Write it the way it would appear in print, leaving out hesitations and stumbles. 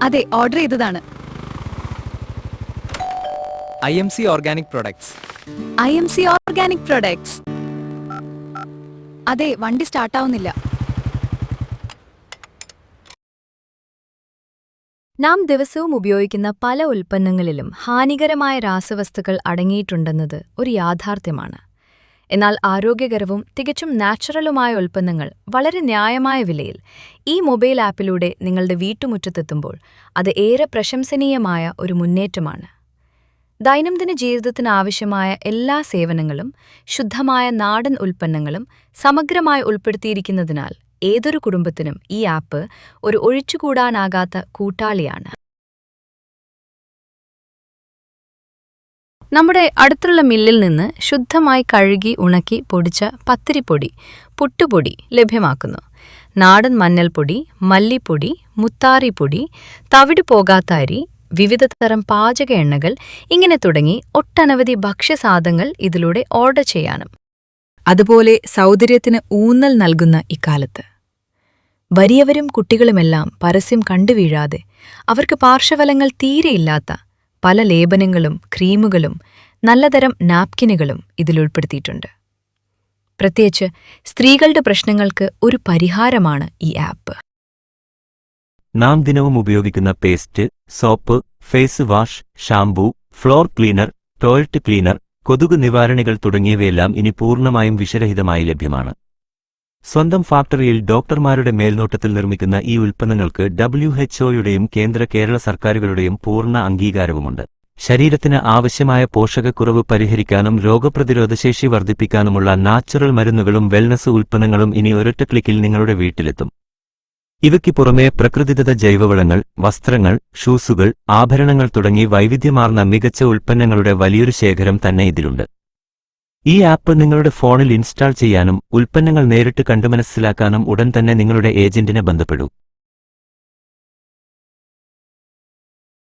അതെ, ഓർഡർ ചെയ്തതാണ്. IMC organic products. IMC organic products. അതെ, വണ്ടി സ്റ്റാർട്ടാവുന്നില്ല. നാം ദിവസവും ഉപയോഗിക്കുന്ന പല ഉൽപ്പന്നങ്ങളിലും ഹാനികരമായ രാസവസ്തുക്കൾ അടങ്ങിയിട്ടുണ്ടെന്നത് ഒരു യാഥാർത്ഥ്യമാണ്. എന്നാൽ ആരോഗ്യകരവും തികച്ചും നാച്ചുറലുമായ ഉൽപ്പന്നങ്ങൾ വളരെ ന്യായമായ വിലയിൽ ഈ മൊബൈൽ ആപ്പിലൂടെ നിങ്ങളുടെ വീട്ടുമുറ്റത്തെത്തുമ്പോൾ അത് ഏറെ പ്രശംസനീയമായ ഒരു മുന്നേറ്റമാണ്. ദൈനംദിന ജീവിതത്തിന് ആവശ്യമായ എല്ലാ സേവനങ്ങളും ശുദ്ധമായ നാടൻ ഉൽപ്പന്നങ്ങളും സമഗ്രമായി ഉൾപ്പെടുത്തിയിരിക്കുന്നതിനാൽ ഏതൊരു കുടുംബത്തിനും ഈ ആപ്പ് ഒരു ഒഴിച്ചുകൂടാനാകാത്ത കൂട്ടാളിയാണ്. നമ്മുടെ അടുത്തുള്ള മില്ലിൽ നിന്ന് ശുദ്ധമായി കഴുകി ഉണക്കി പൊടിച്ച പത്തിരിപ്പൊടി, പുട്ടുപൊടി ലഭ്യമാക്കുന്നു. നാടൻ മഞ്ഞൾപ്പൊടി, മല്ലിപ്പൊടി, മുത്താറിപ്പൊടി, തവിട് പോകാത്ത അരി, വിവിധ തരം പാചക എണ്ണകൾ ഇങ്ങനെ തുടങ്ങി ഒട്ടനവധി ഭക്ഷ്യസാധനങ്ങൾ ഇതിലൂടെ ഓർഡർ ചെയ്യാനും. അതുപോലെ സൗന്ദര്യത്തിന് ഊന്നൽ നൽകുന്ന ഇക്കാലത്ത് വലിയവരും കുട്ടികളുമെല്ലാം പരസ്യം കണ്ടുവീഴാതെ അവർക്ക് പാർശ്വഫലങ്ങൾ തീരെയില്ലാത്ത പല ലേപനങ്ങളും ക്രീമുകളും നല്ലതരം നാപ്കിനുകളും ഇതിലുൾപ്പെടുത്തിയിട്ടുണ്ട്. പ്രത്യേകിച്ച് സ്ത്രീകളുടെ പ്രശ്നങ്ങൾക്ക് ഒരു പരിഹാരമാണ് ഈ ആപ്പ്. നാം ദിനവും ഉപയോഗിക്കുന്ന paste, soap, face wash, shampoo, floor cleaner, toilet cleaner, കൊതുക് നിവാരണികൾ തുടങ്ങിയവയെല്ലാം ഇനി പൂർണ്ണമായും വിഷരഹിതമായി ലഭ്യമാണ്. സ്വന്തം ഫാക്ടറിയിൽ ഡോക്ടർമാരുടെ മേൽനോട്ടത്തിൽ നിർമ്മിക്കുന്ന ഈ ഉൽപ്പന്നങ്ങൾക്ക് WHO-യുടെയും കേരള സർക്കാരുകളുടെയും പൂർണ്ണ അംഗീകാരവുമുണ്ട്. ശരീരത്തിന് ആവശ്യമായ പോഷകക്കുറവ് പരിഹരിക്കാനും രോഗപ്രതിരോധശേഷി വർദ്ധിപ്പിക്കാനുമുള്ള നാച്ചുറൽ മരുന്നുകളും വെൽനസ് ഉൽപ്പന്നങ്ങളും ഇനി ഒരൊറ്റ ക്ലിക്കിൽ നിങ്ങളുടെ വീട്ടിലെത്തും. ഇവയ്ക്ക് പുറമെ പ്രകൃതിദത്ത ജൈവവളങ്ങൾ, വസ്ത്രങ്ങൾ, ഷൂസുകൾ, ആഭരണങ്ങൾ തുടങ്ങി വൈവിധ്യമാർന്ന മികച്ച ഉൽപ്പന്നങ്ങളുടെ വലിയൊരു ശേഖരം തന്നെ ഇതിലുണ്ട്. ഈ ആപ്പ് നിങ്ങളുടെ ഫോണിൽ ഇൻസ്റ്റാൾ ചെയ്യാനും ഉൽപ്പന്നങ്ങൾ നേരിട്ട് കണ്ടു മനസ്സിലാക്കാനും ഉടൻ തന്നെ നിങ്ങളുടെ ഏജന്റിനെ ബന്ധപ്പെടൂ.